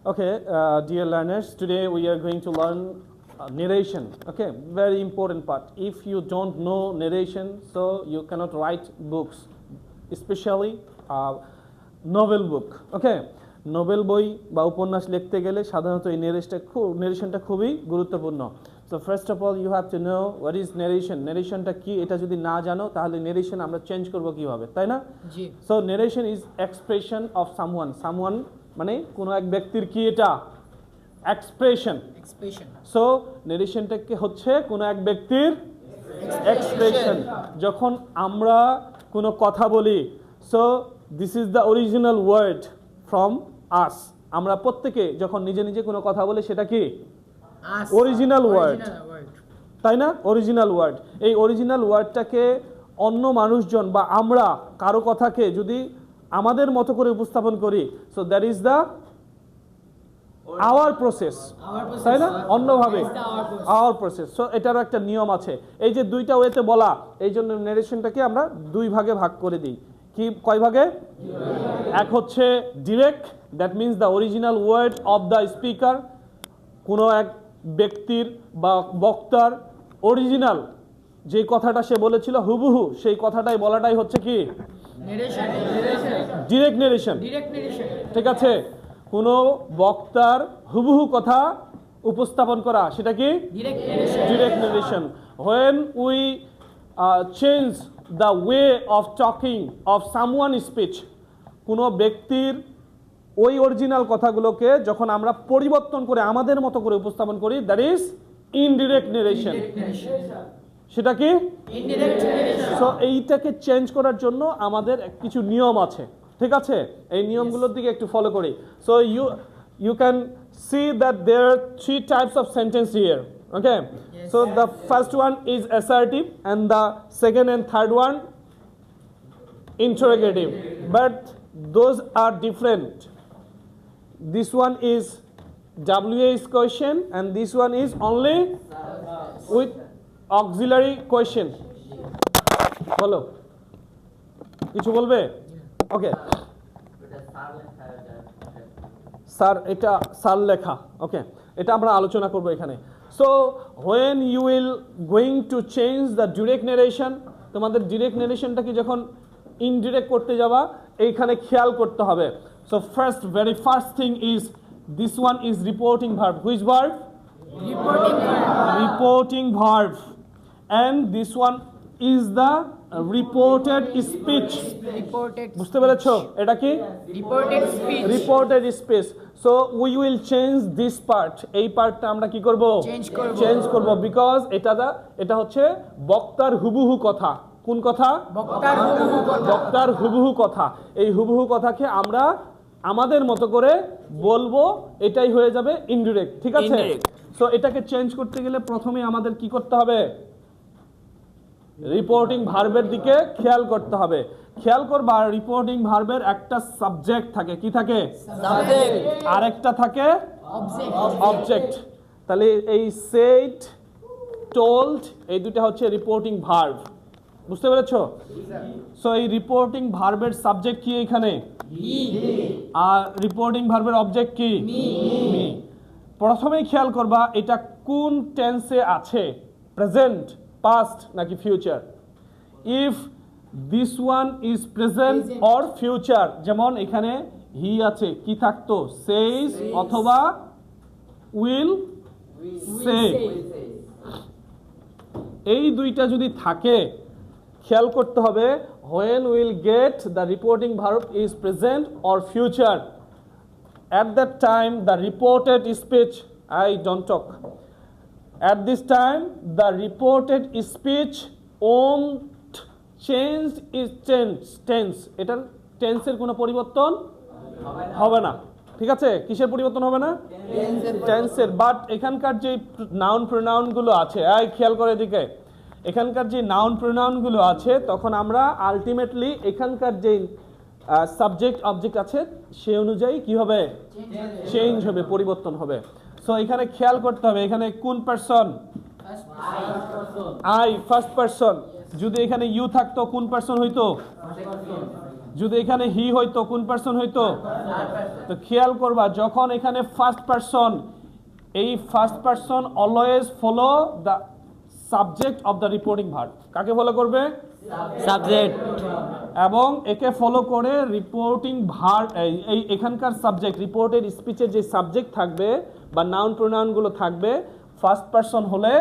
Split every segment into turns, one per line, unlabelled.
Okay, dear learners, today we are going to learn narration. Okay, very important part. If you don't know narration, so you cannot write books, especially novel book. Okay, Nobel বই বা উপন্যাস লিখতে গেলে সাধারণত এই নেরেশনটা খুবই গুরুত্বপূর্ণ. So first of all you have to know what is narration. Narrationটা কি এটা যদি না জানো তাহলে narration আমরা চেঞ্জ করব কিভাবে, তাই না?
জি.
So narration is expression of someone মানে কোনো এক ব্যক্তির কি এটা এক্সপ্রেশন. সো নেরেশনটা কি হচ্ছে কোনো এক ব্যক্তির এক্সপ্রেশন. যখন আমরা কোনো কথা বলি, so this is the original word from us. আমরা প্রত্যেকে যখন নিজে নিজে কোনো কথা বলি সেটা কি অরিজিনাল ওয়ার্ড, তাই না? Original word. এই অরিজিনাল ওয়ার্ডটাকে অন্য মানুষজন বা আমরা কারো কথাকে যদি আমাদের মতো করে উপস্থাপন করি, so that is the our process, তাই না? অন্যভাবে আওয়ার প্রসেস. সো এটারও একটা নিয়ম আছে. এই যে দুইটা ওয়েতে বলা, এই জন্য নেরেশনটাকে আমরা দুই ভাগে ভাগ করে দিই. কি কয় ভাগে? এক হচ্ছে direct, that means the original word of the speaker. কোনো এক ব্যক্তির বা বক্তার অরিজিনাল যে কথাটা সে বলেছিল হুবহু সেই কথাটাই বলাটাই হচ্ছে কি ডিরেক্ট নেরেশন. ঠিক আছে? কোনো বক্তার হুবহু কথা উপস্থাপন করা সেটা কি direct narration. When we change the way of talking of someone's speech, কোনো ব্যক্তির ওই অরিজিনাল কথাগুলোকে যখন আমরা পরিবর্তন করে আমাদের মতো করে উপস্থাপন করি, দ্যাট ইজ ইনডিরেক্ট নেরেশন. সেটা কি ইনডিরেক্ট নেরেশন. সো এইটাকে চেঞ্জ করার জন্য আমাদের কিছু নিয়ম আছে, ঠিক আছে? এই নিয়মগুলোর দিকে একটু ফলো করি. So you can see that there are three types of sentence here. Okay, so the first one is assertive and the second and third one interrogative, but those are different. This one is WH question and this one is only with auxiliary question. বলো, কিছু বলবে? Okay sir, এটা sir লেখা. ওকে, এটা আমরা আলোচনা করব এখানে. So when you will going to change the direct narration, তোমাদের ডিরেক্ট নেরেশনটাকে যখন ইনডিরেক্ট করতে যাবা এইখানে খেয়াল করতে হবে. So very first thing is this one is reporting verb. Which verb? Reporting verb. And this one is the reported speech. বুঝতে পেরেছো? এটা কি reported speech. So we will change this part. এই পার্টটা আমরা কি করব? চেঞ্জ করব বিকজ এটা হচ্ছে বক্তার হুবহু কথা. কোন কথা? বক্তার হুবহু কথা. এই হুবহু কথাকে আমরা আমাদের মতো করে বলবো, এটাই হয়ে যাবে ইনডিরেক্ট. ঠিক আছে? সো এটাকে চেঞ্জ করতে গেলে প্রথমে আমাদের কি করতে হবে? রিপোর্টিং ভার্বের দিকে খেয়াল করতে হবে. খেয়াল করবা রিপোর্টিং ভার্বের একটা সাবজেক্ট থাকে. কি থাকে? সাবজেক্ট. আর একটা থাকে অবজেক্ট. তাহলে এই সেড, টোল্ড, এই দুটো হচ্ছে রিপোর্টিং ভার্ব. বুঝতে পেরেছো? সো এই রিপোর্টিং ভার্বের সাবজেক্ট কি এখানে? আর রিপোর্টিং ভার্বের অবজেক্ট কি? মি. প্রথমেই খেয়াল করবা এটা কোন টেন্সে আছে, প্রেজেন্ট, পাস্ট নাকি future. If this one is present or future, যেমন এখানে হি আছে, কি থাকতো? সেজ অথবা উইল সে. এই দুইটা যদি থাকে খেয়াল করতে হবে when will get the reporting verb is present or future. At that time the reported speech, I don't talk. At this time the reported speech won't change its tense. এটার টেন্সের কোনো পরিবর্তন হবে না. ঠিক আছে? কিসের পরিবর্তন হবে না? টেন্সের. বাট এখানকার যে নাউন প্রোনাউনগুলো আছে, খেয়াল করে দিকে, এখানকার যে নাউন প্রোনাউনগুলো আছে তখন আমরা আলটিমেটলি এখানকার যে সাবজেক্ট অবজেক্ট আছে সে অনুযায়ী কি হবে? চেঞ্জ হবে, পরিবর্তন হবে. সো এখানে খেয়াল করতে হবে এখানে কোন পারসন? I, first person. যদি এখানে ইউ থাকতো কোন পারসন হইতো? যদি এখানে হি হইতো কোন পারসন হইতো? তো খেয়াল করবা যখন এখানে ফার্স্ট পারসন, এই first person always follow the subject of the reporting verb. কাকে ফলো করবে?
সাবজেক্ট।
এবং একে ফলো করে রিপোর্টিং ভার্ব, এই এখানকার সাবজেক্ট, রিপোর্টেড স্পিচের যে সাবজেক্ট থাকবে বা নাউন প্রোনাউনগুলো থাকবে, ফার্স্ট পারসন হলে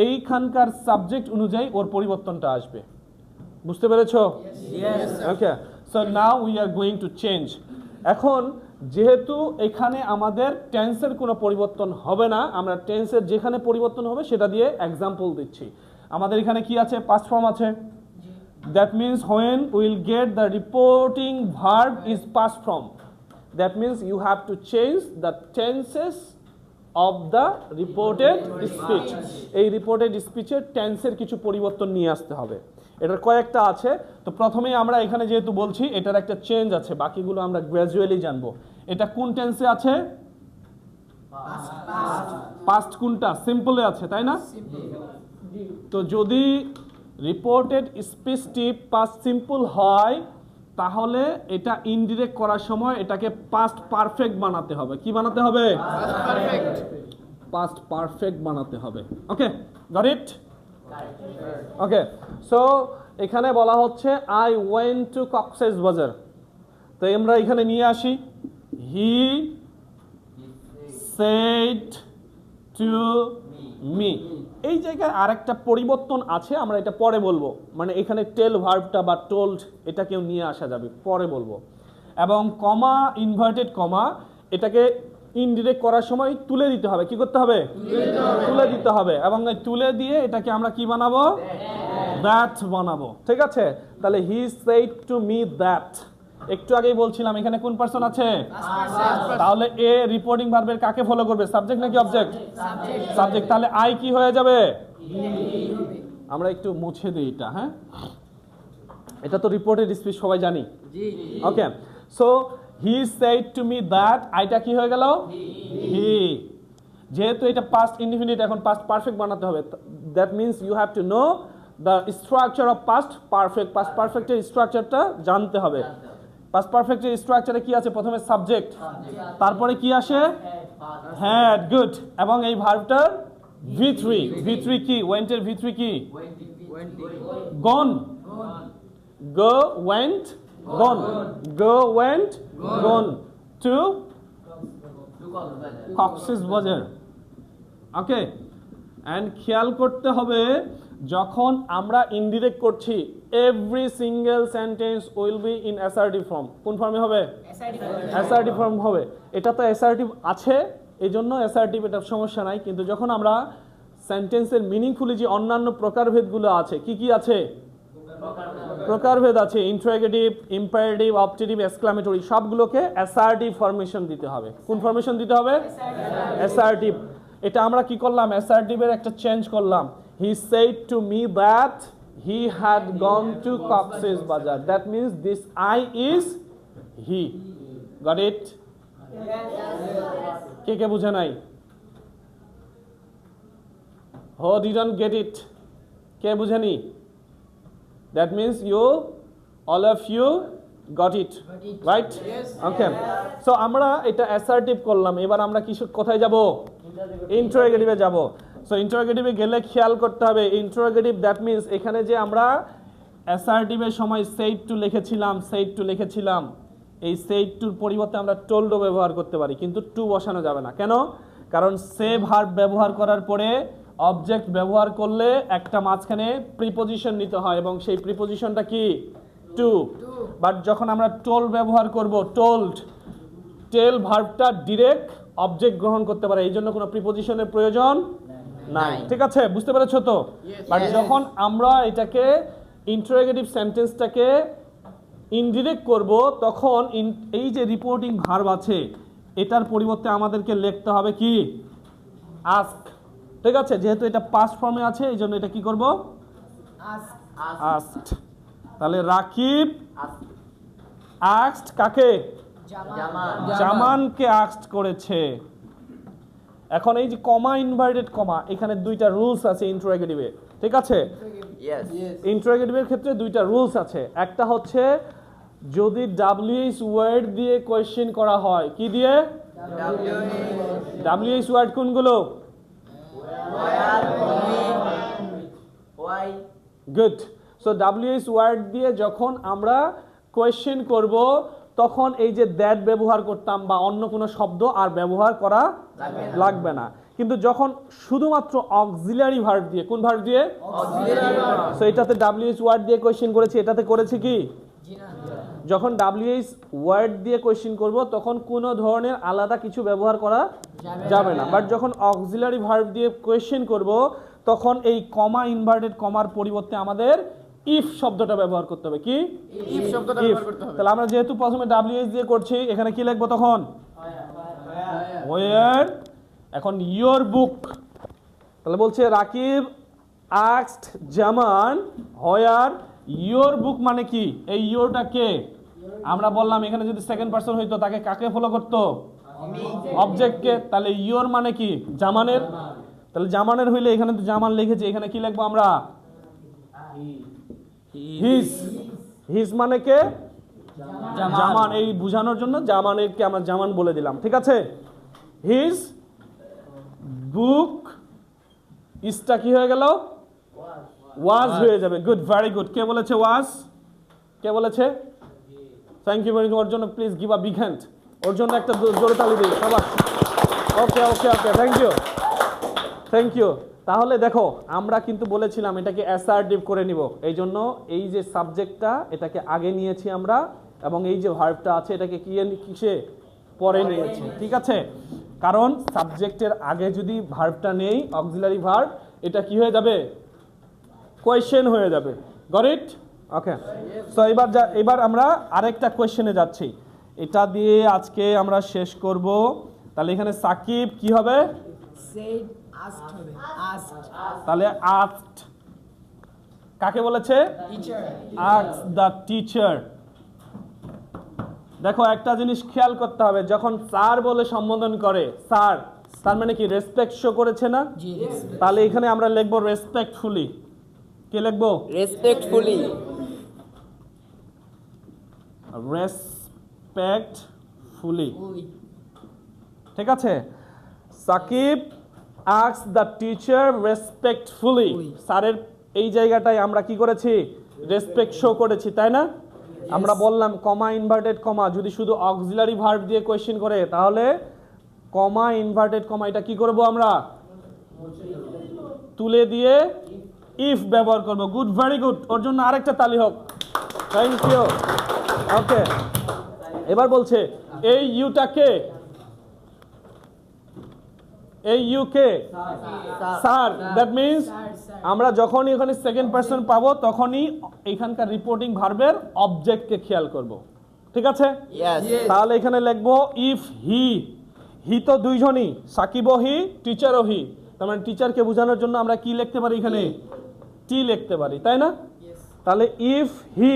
এইখানকার সাবজেক্ট অনুযায়ী ওর পরিবর্তনটা আসবে। বুঝতে পেরেছো? Okay, so now we are going to change. এখন যেহেতু এখানে আমাদের টেন্সের কোনো পরিবর্তন হবে না, আমরা টেন্সের যেখানে পরিবর্তন হবে সেটা দিয়ে এক্সাম্পল দিচ্ছি। আমাদের এখানে কি আছে? পাস্ট ফর্ম আছে। That means when we will get the reporting verb is past form. That means you have to change the tenses of the reported speech. এই reported speech এর টেন্সের কিছু পরিবর্তন নিয়ে আসতে হবে। এটার কয়েকটা আছে। তো প্রথমেই আমরা এখানে যেহেতু বলছি এটার একটা চেঞ্জ আছে, বাকিগুলো আমরা গ্র্যাজুয়ালি জানবো। এটা কোন টেন্সে আছে? পাস্ট। কোনটা? সিম্পলে আছে, তাই না? তো যদি রিপোর্টেড স্পিচটি পাস্ট সিম্পল হয় তাহলে এটা ইনডিরেক্ট করার সময় এটাকে পাস্ট পারফেক্ট বানাতে হবে। কি বানাতে হবে? পাস্ট পারফেক্ট বানাতে হবে। ওকে, গট ইট? ওকে, সো এখানে বলা হচ্ছে আই ওয়েন্ট টু কক্সেস বাজার। তো আমরা এখানে নিয়ে আসি হি সেড টু মি। এই জায়গায় আরেকটা পরিবর্তন আছে, আমরা এটা পরে বলবো। মানে এখানে টেল ভার্বটা বা টোল্ড এটাকেও নিয়ে আসা যাবে, পরে বলবো। এবং কমা, ইনভার্টেড কমা, এটাকে ইনডিরেক্ট করার সময় তুলে দিতে হবে। কি করতে হবে? তুলে দিতে হবে। এবং তুলে দিয়ে এটাকে আমরা কি বানাবো? দ্যাট বানাবো। ঠিক আছে? তাহলে হি সেড টু মি দ্যাট। একটু আগেই বলছিলাম এখানে কোন পারসন আছে? তাহলে এ রিপোর্টিং ভার্বের কাকে ফলো করবে? সাবজেক্ট নাকি অবজেক্ট? সাবজেক্ট। তাহলে আই কি হয়ে যাবে? আমরা একটু মুছে দিই এটা। হ্যাঁ, এটা তো রিপোর্টেড স্পিচ সবাই জানি। Okay, so he said to me that, আইটা কি হয়ে গেল? হি। যেহেতু এটা পাস্ট ইনডিফিনিট, এখন পাস্ট পারফেক্ট বানাতে হবে। That means you have to know the structure of past perfect. Past পারফেক্টের স্ট্রাকচারটা জানতে হবে। পাস্ট পারফেক্টের স্ট্রাকচারে কি আছে? প্রথমে সাবজেক্ট, তারপরে কি আসে? হ্যাড। গুড। এবং এই ভার্বটার V3, V3 কি? ওয়েন্টের V3 কি? Gone. Go went gone. Go went gone to Cox's Bazar. Okay, and খেয়াল করতে হবে যখন আমরা ইনডিরেক্ট করছি every single sentence will be in assertive form. কোন ফর্মে হবে? অ্যাসার্টিভ ফর্ম হবে। এটা তো অ্যাসার্টিভ আছে, এই জন্য অ্যাসার্টিভ, এটা সমস্যা নাই। কিন্তু যখন আমরা সেন্টেন্সের মিনিংফুলি যে অন্যান্য প্রকারভেদগুলো আছে, কি কি আছে? প্রকারভেদ আছে। ইন্টারোগেটিভ, ইম্পারেটিভ, অপটেটিভ, এক্সক্লামেটরি, সবগুলোকে অ্যাসার্টিভ ফরমেশন দিতে হবে। কোন ফরমেশন দিতে হবে? অ্যাসার্টিভ। এটা আমরা কি করলাম? অ্যাসার্টিভের একটা চেঞ্জ করলাম। He said to me that he had gone to Cox's Bazar. That means this I is he. Got it? কে কে বুঝে নাই? Who didn't get it? কে বুঝেনি? That means you, all of you got it. Right? Okay. So আমরা এটা assertive করলাম। এবার আমরা কোথায় যাব? ইন্টারোগেটিভে যাব। সো ইন্টারোগেটিভে গেলে খেয়াল করতে হবে ইন্টারোগেটিভ, দ্যাট মিন্স এখানে যে আমরা অ্যাসার্টিভের সময় সেইড টু লিখেছিলাম, এই সেইড টুর পরিবর্তে আমরা টোল্ডও ব্যবহার করতে পারি, কিন্তু টু বসানো যাবে না। কেন? কারণ সে ভার্ব ব্যবহার করার পরে অবজেক্ট ব্যবহার করলে একটা মাঝখানে প্রিপোজিশন নিতে হয়, এবং সেই প্রিপোজিশনটা কি? টু। বাট যখন আমরা টোল্ড ব্যবহার করব, টোল্ড, টেল ভার্বটা ডিরেক্ট অবজেক্ট গ্রহণ করতে পারে, এই জন্য কোনো প্রিপোজিশনের প্রয়োজন নাই। ঠিক আছে? বুঝতে পেরেছো তো? বাট যখন আমরা এটাকে ইন্টারোগেটিভ সেন্টেন্সটাকে ইনডিরেক্ট করব, তখন এই যে রিপোর্টিং ভার্ব আছে এটার পরিবর্তে আমাদেরকে লিখতে হবে কি? আস্ক। ঠিক আছে? যেহেতু এটা পাস্ট ফর্মে আছে এই জন্য এটা কি করব? আস্কড। তাহলে রাকিব আস্কড কাকে? জামানকে আস্কড করেছে। এখন এই যে কমা, ইনভার্টেড কমা, এখানে দুইটা রুলস আছে ইন্টারোগেটিভে। ঠিক আছে? ইন্টারোগেটিভের ক্ষেত্রে দুইটা রুলস আছে। একটা হচ্ছে যদি WH ওয়ার্ড দিয়ে কোয়েশ্চেন করা হয় কি দিয়ে? WH ওয়ার্ড কোনগুলো? গুড। সো WH ওয়ার্ড দিয়ে যখন আমরা কোয়েশ্চেন করব তখন এই যে দ্যাট ব্যবহার করতাম বা অন্য কোনো শব্দ আর ব্যবহার করা লাগবে না। কিন্তু যখন শুধুমাত্র অক্সিলারি ভার্ব দিয়ে, কোন ভার্ব দিয়ে? সো এটাতে WH ওয়ার্ড দিয়ে কোয়েশ্চেন করেছি, এটাতে করেছি কি? যখন WH ওয়ার্ড দিয়ে কোয়েশ্চেন করব তখন কোনো ধরনের আলাদা কিছু ব্যবহার করা যাবে না। বাট যখন অক্সিলারি ভার্ব দিয়ে কোয়েশ্চেন করব তখন এই কমা ইনভার্টেড কমার পরিবর্তে আমাদের ইফ শব্দটা ব্যবহার করতে হবে। কি?
ইফ শব্দটা ব্যবহার করতে হবে।
তাহলে আমরা যেহেতু প্রথমে WH দিয়ে করছি, এখানে কি লিখবো তখন? ওয়ার। এখন ইয়োর বুক, তাহলে বলছে Rakib asked Zaman where your book মানে কি? এই ইয়োরটা কে? আমরা বললাম এখানে যদি সেকেন্ড পারসন হইতো তাকে কাকে ফলো করতো? অবজেক্টকে। তাহলে ইয়োর মানে কি? জামানের। তাহলে জামানের হইলে এখানে তো জামান লিখেছে, এখানে কি লিখবো আমরা? হিজ। হিজ মানে কে? জামান। এই বুঝানোর জন্য জামানেরকে আমরা জামান বলে দিলাম, ঠিক আছে? হিজ বুক ইসটা কি হয়ে গেল? ওয়াজ হয়ে যাবে। Good, very good. কে বলেছে ওয়াজ? কে বলেছে? Thank you very much. ওর জন্য please give a big hand. ওর জন্য একটা জোরে তালি দিই সবাই। Okay okay okay, thank you thank you. তাহলে দেখো আমরা কিন্তু বলেছিলাম এটাকে অ্যাসার্টিভ করে নিব, এই জন্য এই যে সাবজেক্টটা এটাকে আগে নিয়েছি আমরা, এবং এই যে ভার্বটা আছে এটাকে কিসে পরে নিয়েছি, ঠিক আছে? কারণ সাবজেক্টের আগে যদি ভার্বটা নেই, অক্সিলারি ভার্ব, এটা কি হয়ে যাবে? কোয়েশ্চেন হয়ে যাবে। Got it? ওকে। সো এবার আমরা আরেকটা কোয়েশ্চেনে যাচ্ছি, এটা দিয়ে আজকে আমরা শেষ করব। তাহলে এখানে সাকিব কি হবে?
said asked হবে asked
তাহলে asked কাকে বলেছে?
teacher
asked the teacher। দেখো একটা জিনিস খেয়াল করতে হবে, যখন স্যার বলে সম্বোধন করে, স্যার, তার মানে কি রেসপেক্ট শো করেছে না?
জি
তাহলে এখানে আমরা লিখব রেসপেক্টফুলি। কি লিখবো?
respectfully
রেসপেক্টফুলি, ঠিক আছে? Sakib asked the teacher respectfully. স্যারের এই জায়গাটায় আমরা কি করেছি? রেসপেক্ট শো করেছি, তাই না? আমরা বললাম কমা ইনভার্টেড কমা যদি শুধু অক্সিলারি ভার্ব দিয়ে কোয়েশ্চেন করে তাহলে কমা ইনভার্টেড কমা এটা কি করব? আমরা তুলে দিয়ে ইফ ব্যবহার করব। Good, very good. ওর জন্য আরেকটা তালি হোক। Thank you. ওকে, এবার বলছে এই ইউটাকে, এই ইউকে স্যার, দ্যাট মিন্স আমরা যখনই এখানে সেকেন্ড পারসন পাবো তখনই এখানকার রিপোর্টিং ভার্বের অবজেক্টকে খেয়াল করব, ঠিক আছে? তাহলে এখানে লিখবো ইফ হি। হি তো দুইজনই, সাকিবও হি, টিচারও হি। তার মানে টিচারকে বোঝানোর জন্য আমরা কি লিখতে পারি? এখানে টি লিখতে পারি, তাই না? তাহলে ইফ হি,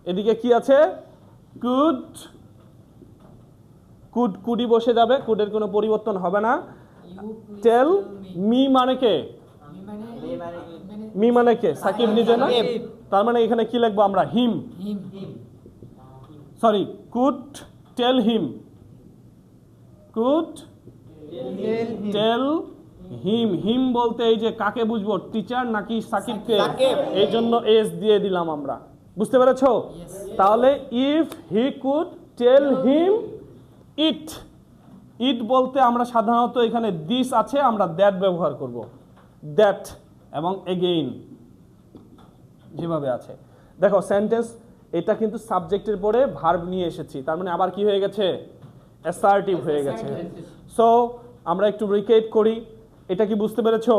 এদিকে কি আছে? কুড। কুড, কুডি বসে যাবে, কুডের কোনো পরিবর্তন হবে না। টেল মি মানে কে? মি মানে কে? সাকিব নিজে না? তার মানে এখানে কি লিখবো আমরা? Him. Sorry, could tell him. Could tell him. Him বলতে এই যে কাকে বুঝবো? টিচার নাকি সাকিবকে? এই জন্য এস দিয়ে দিলাম আমরা। বুঝতে পেরেছো? তাহলে ইফ হি কুড টেল হিম ইট। ইট বলতে আমরা সাধারণত এখানে দিস আছে, আমরা দ্যাট ব্যবহার করব। দ্যাট এবং এগেইন যেভাবে আছে। দেখো সেন্টেন্স এটা কিন্তু সাবজেক্টের পরে ভার্ব নিয়ে এসেছি, তার মানে আবার কি হয়ে গেছে? অ্যাসার্টিভ হয়ে গেছে। সো আমরা একটু রিক্যাপ করি, এটা কি বুঝতে পেরেছো?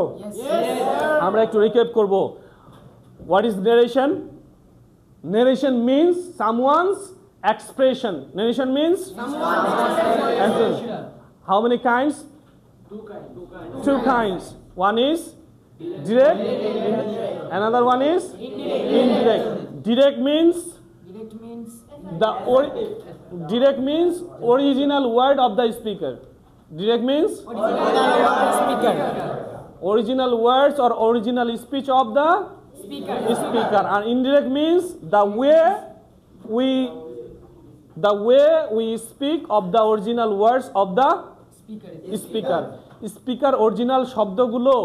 আমরা একটু রিক্যাপ করব। What is narration? Narration means someone's expression. Narration means someone's. How many kinds? Two kinds. One is direct, another one is indirect. Direct means direct means original word of the speaker. Direct means original words or original speech of the speaker. And indirect means the way the way we speak of the original words of the speaker original শব্দগুলো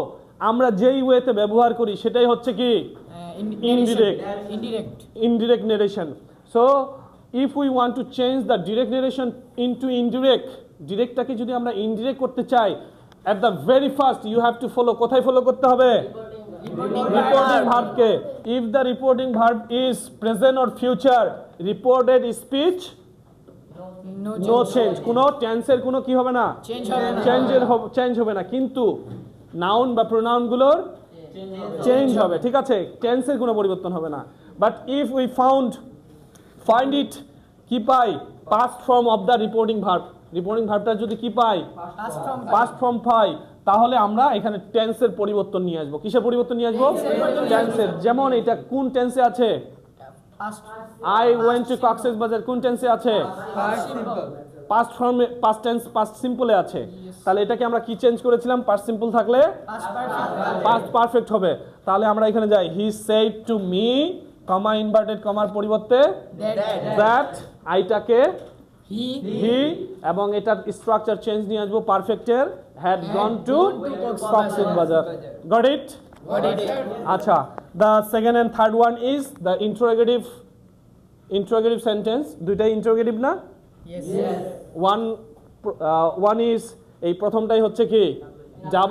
আমরা যেই ওয়েতে ব্যবহার করি সেটাই হচ্ছে কি indirect narration. So if we want to change the direct narration into directটাকে যদি আমরা indirect করতে চাই, at the very first you have to follow, কোথায় ফলো করতে হবে? reporting verb K. If the reporting verb is present or future, reported speech no change, কোনো টেন্সের কোনো কি হবে না, চেঞ্জ হবে না, কিন্তু নাউন বা প্রোনাউন গুলোর চেঞ্জ হবে, ঠিক আছে, টেন্সের কোনো পরিবর্তন হবে না। But if we find it কি পাই, past form of the reporting ভার্বটা যদি কি পাই, পাস্ট ফর্ম পাই, তাহলে আমরা এখানে টেন্সের পরিবর্তন নিয়ে আসবো। কিসের পরিবর্তন নিয়ে আসবো? টেন্সের। যেমন এটা কোন টেন্সে আছে? I went to Cox's Bazar, কোন টেন্সে আছে? পাস্ট ফর্মে, পাস্ট টেন্স, পাস্ট সিম্পলে আছে। তাহলে এটাকে আমরা কি চেঞ্জ করেছিলাম? পাস্ট সিম্পল থাকলে পাস্ট পারফেক্ট হবে। তাহলে আমরা এখানে যাই, হি said to me, comma inverted কমার পরিবর্তে দ্যাট, আইটাকে হি, এবং এটার স্ট্রাকচার চেঞ্জ নিয়ে আসবো পারফেক্টের, হ্যাড গন টু কক্সেস বাজার। Got it? আচ্ছা, the second and third one is the interrogative sentence. দুইটাই interrogative না?
Yes.
One is, এই প্রথমটাই হচ্ছে কি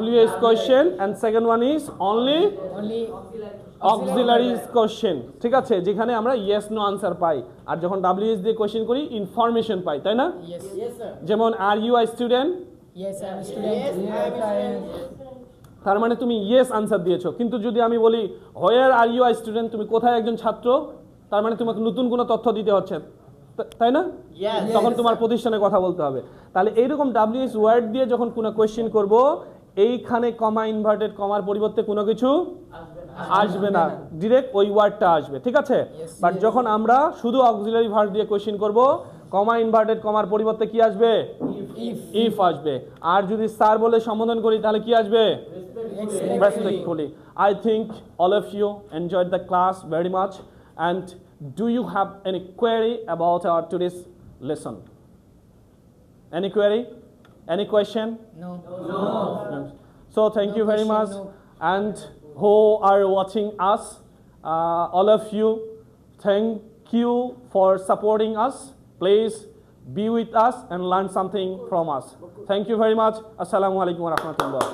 WH question and second one is only auxiliary question, ঠিক আছে, যেখানে আমরা yes no answer পাই, আর যখন WH দিয়ে কোশ্চেন করি ইনফরমেশন পাই, তাই না?
Yes.
যেমন are you a student?
Yes, I am a student.
তার মানে তুমি ইয়েস আনসার দিয়েছো, কিন্তু যদি আমি বলি হোয়ার আর ইউ আই স্টুডেন্ট, তুমি কোথায় একজন ছাত্র, তার মানে তোমাকে নতুন কোনো তথ্য দিতে হচ্ছে, তাই না? তখন তোমার প্রতিষ্ঠানের কথা বলতে হবে। তাহলে এইরকম WH ওয়ার্ড দিয়ে যখন কোনো কোয়েশ্চেন করব, এইখানে কমা ইনভার্টেড কমার পরিবর্তে কোনো কিছু আসবে না, ডিরেক্ট ওই ওয়ার্ডটা আসবে, ঠিক আছে? বাট যখন আমরা শুধু অক্সিলারি ভার্ব দিয়ে কোয়েশ্চেন করব, কমা ইনভার্টেড কমার পরিবর্তে কি আসবে? ইফ আসবে। আর যদি স্যার বলে সম্বোধন করি তাহলে কি আসবে? Respectfully. I think all of you enjoyed the class very much. And do you have any query about our today's lesson? Any query? Any question?
No.
So thank you very much. And who are watching us, all of you, thank you for supporting us. Please be with us and learn something from us. Thank you very much. Assalamu alaikum wa rahmatullah.